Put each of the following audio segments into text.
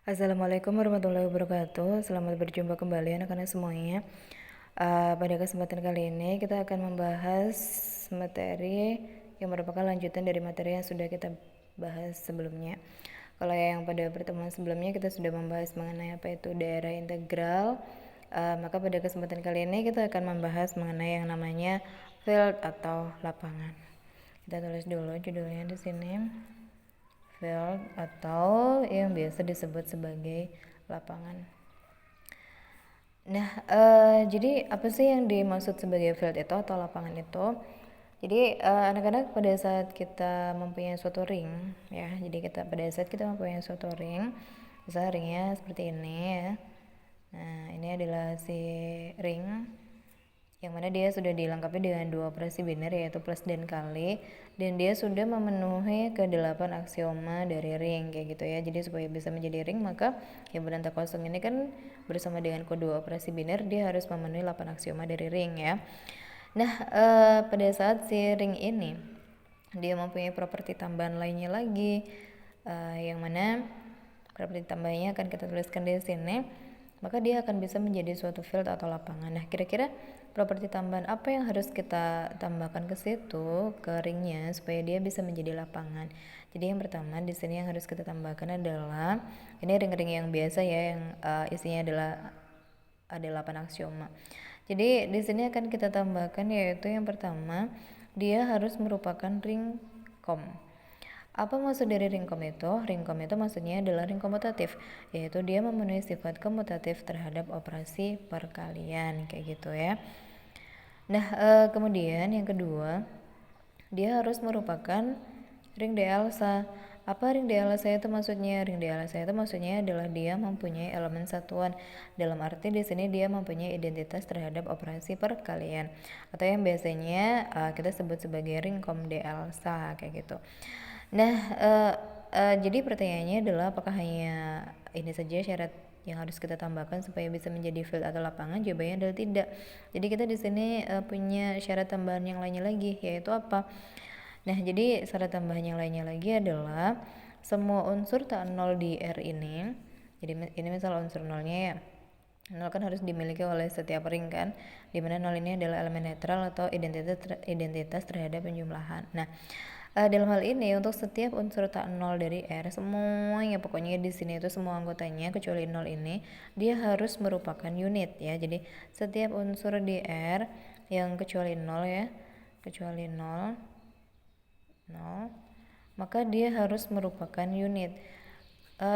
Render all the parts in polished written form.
Assalamualaikum warahmatullahi wabarakatuh. Selamat berjumpa kembali anak-anak semuanya. Pada kesempatan kali ini kita akan membahas materi yang merupakan lanjutan dari materi yang sudah kita bahas sebelumnya. Kalau yang pada pertemuan sebelumnya kita sudah membahas mengenai apa itu daerah integral, maka pada kesempatan kali ini kita akan membahas mengenai yang namanya field atau lapangan. Kita tulis dulu judulnya di sini. Field atau yang biasa disebut sebagai lapangan. Nah, jadi apa sih yang dimaksud sebagai field itu atau lapangan itu? Jadi anak-anak pada saat kita mempunyai suatu ring, ya. Jadi pada saat kita mempunyai suatu ring, misalnya ringnya seperti ini ya. Nah, ini adalah si ring yang mana dia sudah dilengkapi dengan dua operasi biner yaitu plus dan kali, dan dia sudah memenuhi ke-8 aksioma dari ring kayak gitu ya. Jadi supaya bisa menjadi ring maka himpunan tak kosong ini kan bersama dengan kedua operasi biner dia harus memenuhi 8 aksioma dari ring ya. Nah, pada saat si ring ini dia mempunyai properti tambahan lainnya lagi, yang mana properti tambahnya akan kita tuliskan di sini, maka dia akan bisa menjadi suatu field atau lapangan. Nah, kira-kira properti tambahan apa yang harus kita tambahkan ke situ, ke ringnya, supaya dia bisa menjadi lapangan? Jadi yang pertama di sini yang harus kita tambahkan adalah, ini ring-ring yang biasa ya, yang isinya adalah ada 8 aksioma. Jadi di sini akan kita tambahkan yaitu yang pertama, dia harus merupakan ring kom. Apa maksud dari ring kom itu? Ring kom itu maksudnya adalah ring komutatif, yaitu dia memenuhi sifat komutatif terhadap operasi perkalian kayak gitu ya. Nah, kemudian yang kedua, dia harus merupakan ring D-alsa. Apa ring D-alsa itu maksudnya? Ring D-alsa itu maksudnya adalah dia mempunyai elemen satuan. Dalam arti di sini dia mempunyai identitas terhadap operasi perkalian, atau yang biasanya kita sebut sebagai ring kom D-alsa kayak gitu. Nah, jadi pertanyaannya adalah apakah hanya ini saja syarat yang harus kita tambahkan supaya bisa menjadi field atau lapangan? Jawabannya adalah tidak. Jadi kita di sini punya syarat tambahan yang lainnya lagi, yaitu apa? Nah, jadi syarat tambahan yang lainnya lagi adalah semua unsur tak nol di R ini. Jadi ini misal unsur nolnya ya. Nol kan harus dimiliki oleh setiap ring kan, dimana nol ini adalah elemen netral atau identitas terhadap penjumlahan. Nah, dalam hal ini untuk setiap unsur tak nol dari R, semuanya pokoknya di sini itu semua anggotanya kecuali nol ini dia harus merupakan unit ya. Jadi setiap unsur di R yang kecuali nol ya, kecuali nol, maka dia harus merupakan unit.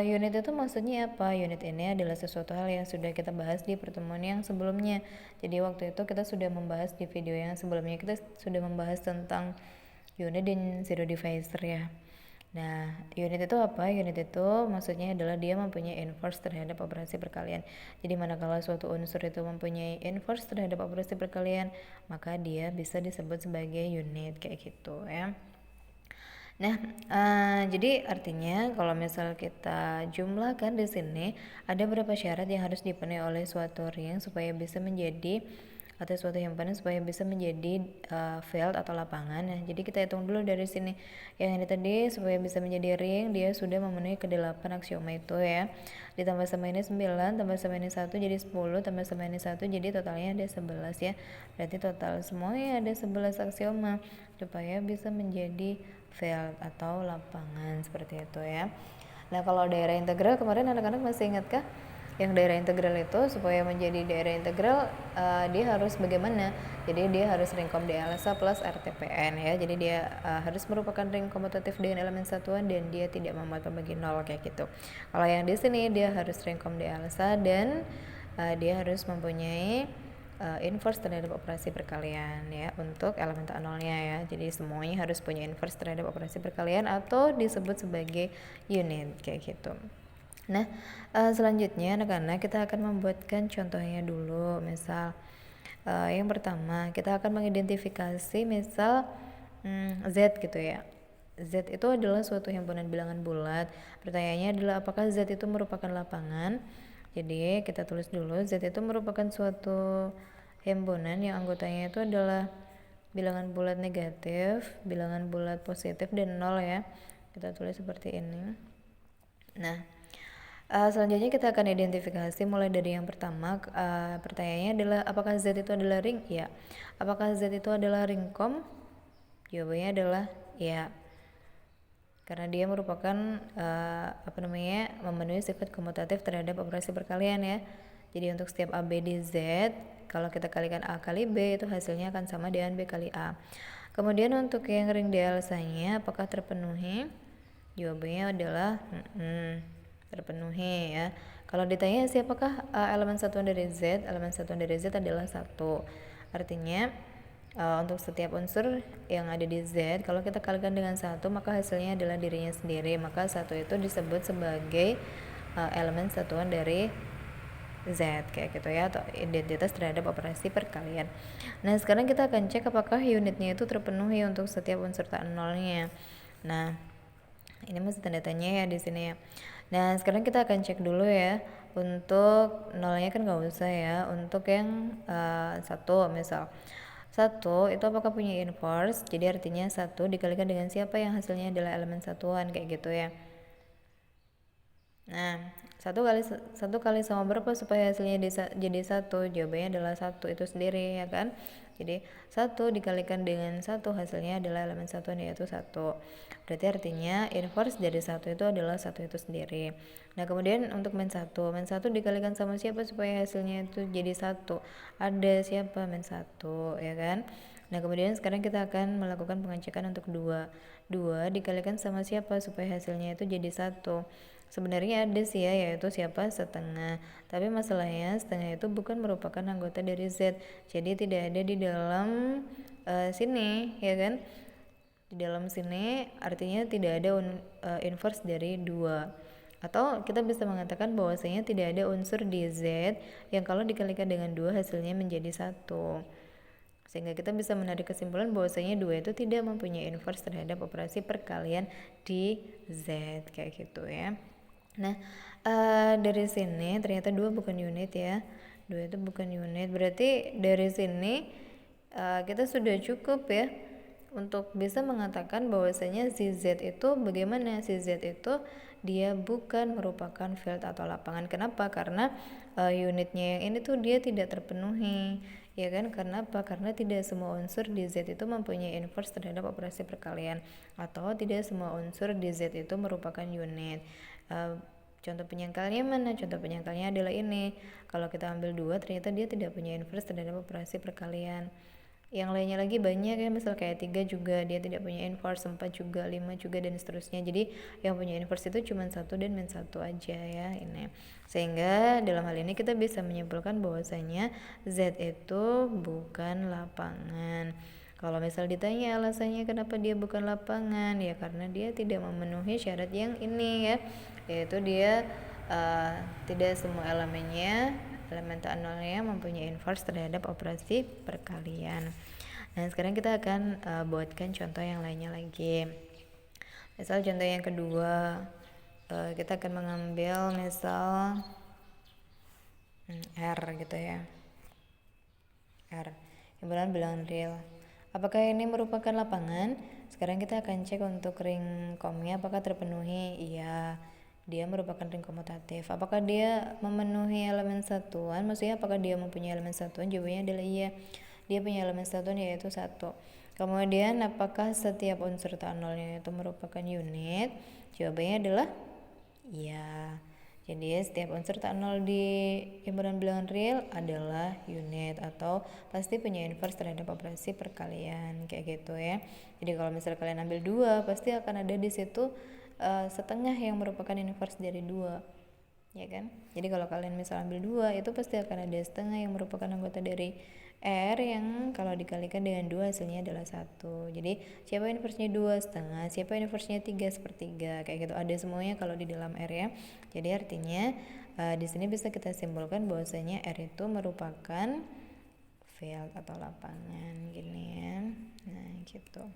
Unit itu maksudnya apa? Unit ini adalah sesuatu hal yang sudah kita bahas di pertemuan yang sebelumnya. Jadi waktu itu kita sudah membahas di video yang sebelumnya, kita sudah membahas tentang unit dan zero divisor ya. Nah, unit itu apa? Unit itu maksudnya adalah dia mempunyai inverse terhadap operasi perkalian. Jadi manakala suatu unsur itu mempunyai inverse terhadap operasi perkalian, maka dia bisa disebut sebagai unit kayak gitu ya. Nah, jadi artinya kalau misal kita jumlahkan di sini ada beberapa syarat yang harus dipenuhi oleh suatu ring supaya bisa menjadi, atau suatu himpunan supaya bisa menjadi field atau lapangan. Nah, jadi kita hitung dulu dari sini. Yang ini tadi supaya bisa menjadi ring dia sudah memenuhi ke-8 aksioma itu ya. Ditambah sama ini 9, tambah sama ini 1 jadi 10, tambah sama ini 1 jadi totalnya ada 11 ya. Berarti total semuanya ada 11 aksioma supaya bisa menjadi field atau lapangan seperti itu ya. Nah, kalau daerah integral kemarin anak-anak masih ingatkah? Yang daerah integral itu supaya menjadi daerah integral dia harus bagaimana? Jadi dia harus ring kom D-alsa plus RTPN ya. Jadi dia harus merupakan ring komutatif dengan elemen satuan dan dia tidak membuat pembagi nol kayak gitu. Kalau yang di sini dia harus ring kom D-alsa dan dia harus mempunyai inverse terhadap operasi perkalian ya untuk elemen tak nolnya ya. Jadi semuanya harus punya inverse terhadap operasi perkalian atau disebut sebagai unit kayak gitu. Nah, selanjutnya anak-anak kita akan membuatkan contohnya dulu. Misal yang pertama kita akan mengidentifikasi misal Z gitu ya. Z itu adalah suatu himpunan bilangan bulat. Pertanyaannya adalah apakah Z itu merupakan lapangan? Jadi kita tulis dulu Z itu merupakan suatu himpunan yang anggotanya itu adalah bilangan bulat negatif, bilangan bulat positif dan nol ya. Kita tulis seperti ini. Nah, Selanjutnya kita akan identifikasi mulai dari yang pertama. Pertanyaannya adalah apakah Z itu adalah ring? Ya. Apakah Z itu adalah ring kom? Jawabannya adalah ya, karena dia merupakan memenuhi sifat komutatif terhadap operasi perkalian ya. Jadi untuk setiap A, B, D, Z, kalau kita kalikan A kali B itu hasilnya akan sama dengan B kali A. Kemudian untuk yang ring dialasanya apakah terpenuhi? Jawabannya adalah terpenuhi ya. Kalau ditanya siapakah elemen satuan dari Z, elemen satuan dari Z adalah 1. Artinya untuk setiap unsur yang ada di Z, kalau kita kalikan dengan 1 maka hasilnya adalah dirinya sendiri. Maka 1 itu disebut sebagai elemen satuan dari Z kayak gitu ya, atau identitas terhadap operasi perkalian. Nah sekarang kita akan cek apakah unitnya itu terpenuhi untuk setiap unsur tak nolnya. Nah ini masih tanda tanya ya di sini ya. Nah sekarang kita akan cek dulu ya. Untuk nolnya kan nggak usah ya. Untuk yang 1 misal 1 itu apakah punya inverse, jadi artinya 1 dikalikan dengan siapa yang hasilnya adalah elemen satuan kayak gitu ya. Nah, satu kali sama berapa supaya hasilnya jadi 1? Jawabannya adalah 1 itu sendiri ya kan. Jadi 1 dikalikan dengan 1 hasilnya adalah elemen satuan yaitu 1. Berarti artinya inverse dari 1 itu adalah 1 itu sendiri. Nah, kemudian untuk men 1 dikalikan sama siapa supaya hasilnya itu jadi 1? Ada siapa? Men 1 ya kan. Nah, kemudian sekarang kita akan melakukan pengecekan untuk 2. 2 dikalikan sama siapa supaya hasilnya itu jadi 1? Sebenarnya ada sih ya, yaitu siapa? Setengah. Tapi masalahnya setengah itu bukan merupakan anggota dari Z. Jadi tidak ada di dalam sini, ya kan? Di dalam sini artinya tidak ada inverse dari 2. Atau kita bisa mengatakan bahwasanya tidak ada unsur di Z yang kalau dikalikan dengan 2 hasilnya menjadi 1. Sehingga kita bisa menarik kesimpulan bahwasanya 2 itu tidak mempunyai inverse terhadap operasi perkalian di Z kayak gitu ya. Nah, dari sini ternyata 2 bukan unit ya. 2 itu bukan unit. Berarti dari sini kita sudah cukup ya untuk bisa mengatakan bahwasanya si Z itu bagaimana? Si Z itu dia bukan merupakan field atau lapangan. Kenapa? Karena unitnya yang ini tuh dia tidak terpenuhi. Ya kan? Karena apa? Karena tidak semua unsur di Z itu mempunyai inverse terhadap operasi perkalian, atau tidak semua unsur di Z itu merupakan unit. Contoh penyangkalnya mana? Contoh penyangkalnya adalah ini. Kalau kita ambil 2 ternyata dia tidak punya inverse terhadap operasi perkalian. Yang lainnya lagi banyak ya, misal kayak 3 juga dia tidak punya inverse, 4 juga, 5 juga, dan seterusnya. Jadi yang punya inverse itu cuma 1 dan min 1 aja ya ini. Sehingga dalam hal ini kita bisa menyimpulkan bahwasanya Z itu bukan lapangan. Kalau misal ditanya alasannya kenapa dia bukan lapangan, ya karena dia tidak memenuhi syarat yang ini ya, yaitu dia tidak semua elemennya, elemen tak nolnya mempunyai inverse terhadap operasi perkalian. Nah sekarang kita akan buatkan contoh yang lainnya lagi. Misal contoh yang kedua, kita akan mengambil misal R gitu ya, R yang benar bilangan real. Apakah ini merupakan lapangan? Sekarang kita akan cek untuk ring komnya apakah terpenuhi. Iya, dia merupakan ring komutatif. Apakah dia memenuhi elemen satuan? Maksudnya apakah dia mempunyai elemen satuan? Jawabannya adalah iya. Dia punya elemen satuan yaitu 1. Kemudian apakah setiap unsur tak nolnya itu merupakan unit? Jawabannya adalah iya. Jadi setiap unsur tak nol di himpunan bilangan real adalah unit atau pasti punya inverse terhadap operasi perkalian kayak gitu ya. Jadi kalau misalnya kalian ambil 2 pasti akan ada di situ setengah yang merupakan inverse dari 2. Ya kan? Jadi kalau kalian misal ambil 2 itu pasti akan ada setengah yang merupakan anggota dari R yang kalau dikalikan dengan 2 hasilnya adalah 1. Jadi siapa inverse-nya 2 setengah, siapa inverse-nya 3 sepertiga, kayak gitu. Ada semuanya kalau di dalam R ya. Jadi artinya di sini bisa kita simpulkan bahwasanya R itu merupakan field atau lapangan gini ya. Nah, gitu.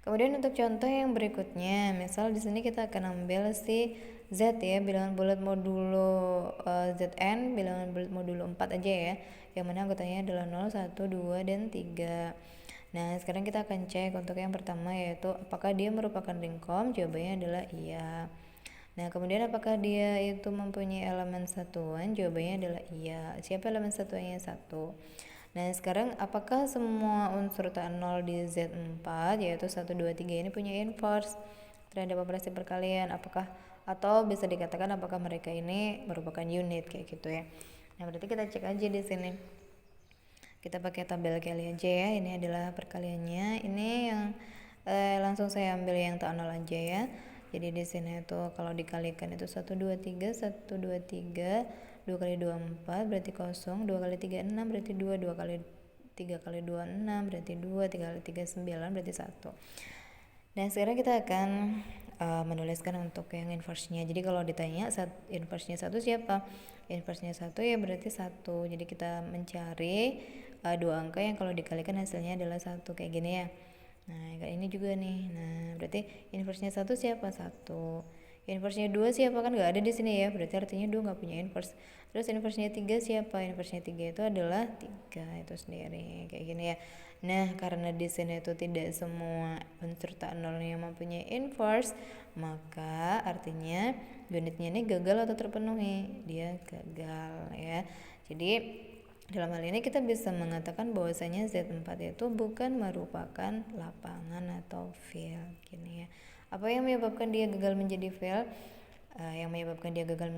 Kemudian untuk contoh yang berikutnya, misal di sini kita akan ambil si Z ya, bilangan bulat modulo Zn, bilangan bulat modulo 4 aja ya, yang mana anggotanya adalah 0, 1, 2, dan 3. Nah sekarang kita akan cek untuk yang pertama, yaitu apakah dia merupakan ring kom. Jawabannya adalah iya. Nah, kemudian apakah dia itu mempunyai elemen satuan? Jawabannya adalah iya. Siapa elemen satuannya? 1. Nah, sekarang apakah semua unsur tak nol di Z4 yaitu 1, 2, 3 ini punya inverse terhadap operasi perkalian? Atau bisa dikatakan apakah mereka ini merupakan unit kayak gitu ya. Nah, berarti kita cek aja di sini. Kita pakai tabel kali aja ya. Ini adalah perkaliannya. Ini yang langsung saya ambil yang tak nol aja ya. Jadi di sini itu kalau dikalikan itu 1 2 3 1 2 3 2 kali 2 4 berarti kosong, 2 kali 3 6 berarti 2, 2 kali 3 kali 2 6 berarti 2, 3 kali 3 9 berarti 1. Dan sekarang kita akan menuliskan untuk yang inverse-nya. Jadi kalau ditanya inverse-nya 1 siapa? Inverse-nya 1 ya berarti 1. Jadi kita mencari dua angka yang kalau dikalikan hasilnya adalah 1 kayak gini ya. Nah, kayak ini juga nih. Nah, berarti inverse-nya 1 siapa? 1. Inverse-nya 2 siapa? Kan nggak ada di sini ya. Berarti artinya 2 nggak punya inverse. Terus inverse-nya 3 siapa? Inverse-nya 3 itu adalah 3 itu sendiri. Kayak gini ya. Nah, karena di sini itu tidak semua unsur tak nolnya mempunyai inverse, maka artinya unitnya ini gagal atau terpenuhi. Dia gagal ya. Jadi dalam hal ini kita bisa mengatakan bahwasanya Z4 itu bukan merupakan lapangan atau field gini ya. Apa yang menyebabkan dia gagal menjadi field? Yang menyebabkan dia gagal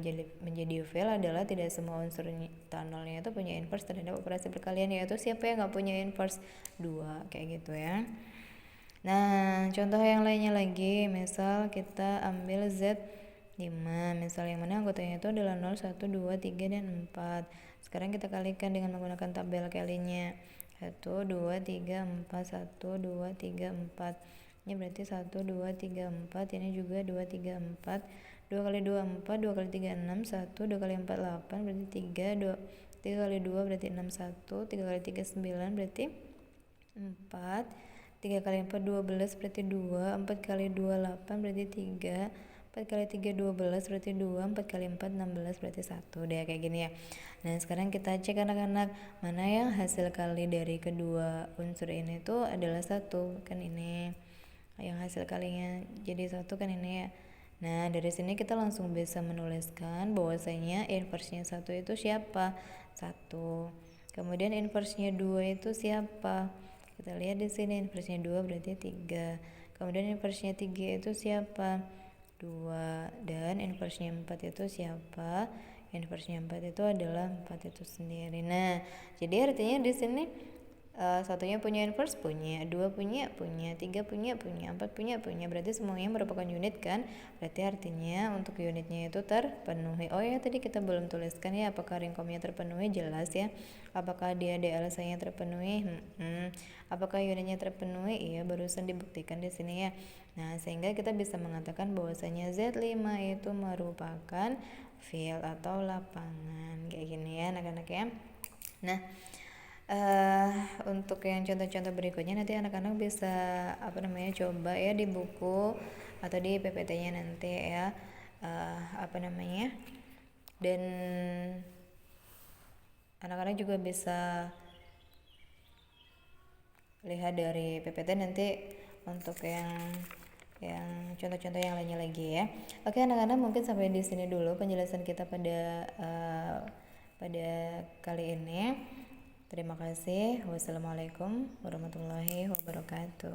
menjadi field adalah tidak semua unsur tunnelnya itu punya inverse terhadap operasi perkalian, yaitu siapa yang nggak punya inverse? 2 kayak gitu ya. Nah, contoh yang lainnya lagi, misal kita ambil Z5, misal yang mana anggotanya itu adalah 0, 1, 2, 3, dan 4. Sekarang kita kalikan dengan menggunakan tabel kalinya. 1, 2, 3, 4, 1, 2, 3, 4. Ini berarti 1, 2, 3, 4. Ini juga 2, 3, 4. 2 kali 2, 4. 2 kali 3, 6. 1, 2 kali 4, 8. Berarti 3. 3 kali 2 berarti 6, 1. 3 kali 3, 9. Berarti 4. 3 kali 4, 12. Berarti 2. 4 kali 2, 8. Berarti 3. 4 kali 3, 12. Berarti 2. 4 kali 4, 16. Berarti 1. Udah kayak gini ya. Nah, sekarang kita cek anak-anak, mana yang hasil kali dari kedua unsur ini tuh adalah 1. Kan ini yang hasil kalinya jadi 1 kan ini ya. Nah, dari sini kita langsung bisa menuliskan bahwasanya inverse-nya 1 itu siapa? 1. Kemudian inverse-nya 2 itu siapa? Kita lihat di sini inverse-nya 2 berarti 3. Kemudian inverse-nya 3 itu siapa? 2. Dan inverse-nya 4 itu siapa? Inverse-nya 4 itu adalah 4 itu sendiri. Nah, jadi artinya di sini satunya punya inverse, punya, 2 punya, 3 punya, 4 punya. Berarti semuanya merupakan unit kan? Berarti artinya untuk unitnya itu terpenuhi. Oh ya, tadi kita belum tuliskan ya apakah ringkomnya terpenuhi, jelas ya. Apakah dia DLSA-nya terpenuhi? Apakah unitnya terpenuhi? Iya, barusan dibuktikan di sini ya. Nah, sehingga kita bisa mengatakan bahwasanya Z5 itu merupakan field atau lapangan. Kayak gini ya anak-anak ya. Nah, untuk yang contoh-contoh berikutnya nanti anak-anak bisa coba ya di buku atau di PPT-nya nanti ya, dan anak-anak juga bisa lihat dari PPT nanti untuk yang contoh-contoh yang lainnya lagi ya. Oke anak-anak, mungkin sampai di sini dulu penjelasan kita pada kali ini. Terima kasih. Wassalamualaikum warahmatullahi wabarakatuh.